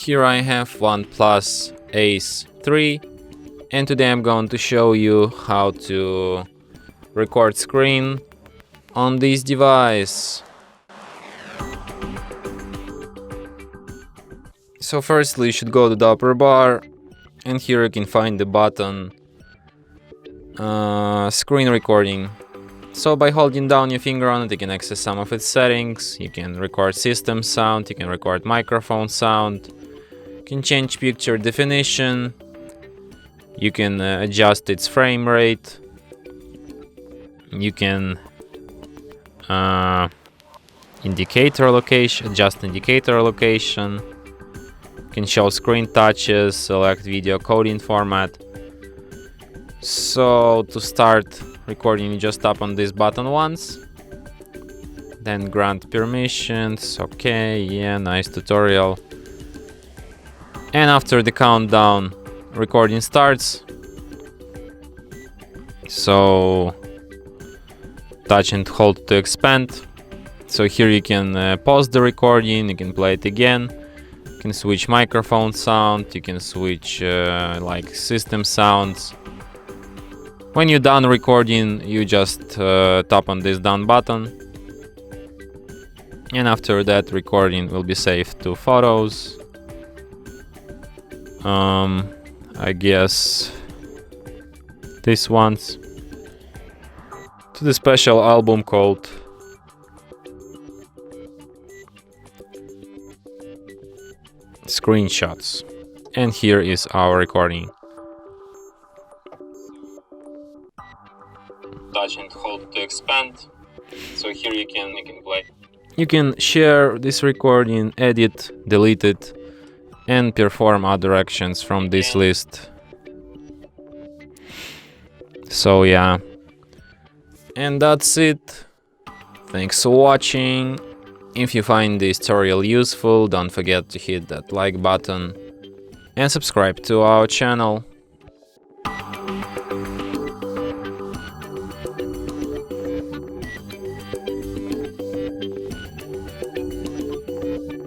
Here I have OnePlus Ace 3, and today I'm going to show you how to record screen on this device. So firstly, you should go to the upper bar, and here you can find the button screen recording. So by holding down your finger on it, you can access some of its settings. You can record system sound, you can record microphone sound, you can change picture definition, you can adjust its frame rate, you can adjust indicator location, you can show screen touches, select video coding format. So to start recording, you just tap on this button once, then grant permissions. Okay, yeah, nice tutorial. And after the countdown, recording starts. So touch and hold to expand. So here you can pause the recording, you can play it again, you can switch microphone sound, you can switch like system sounds. When you're done recording, you just tap on this done button, and after that recording will be saved to photos. I guess this one's to the special album called Screenshots, and here is our recording. Touch and hold to expand. So here you can play. You can share this recording, edit, delete it, and perform other actions from this list. So yeah, and that's it. Thanks for watching. If you find this tutorial useful, don't forget to hit that like button and subscribe to our channel.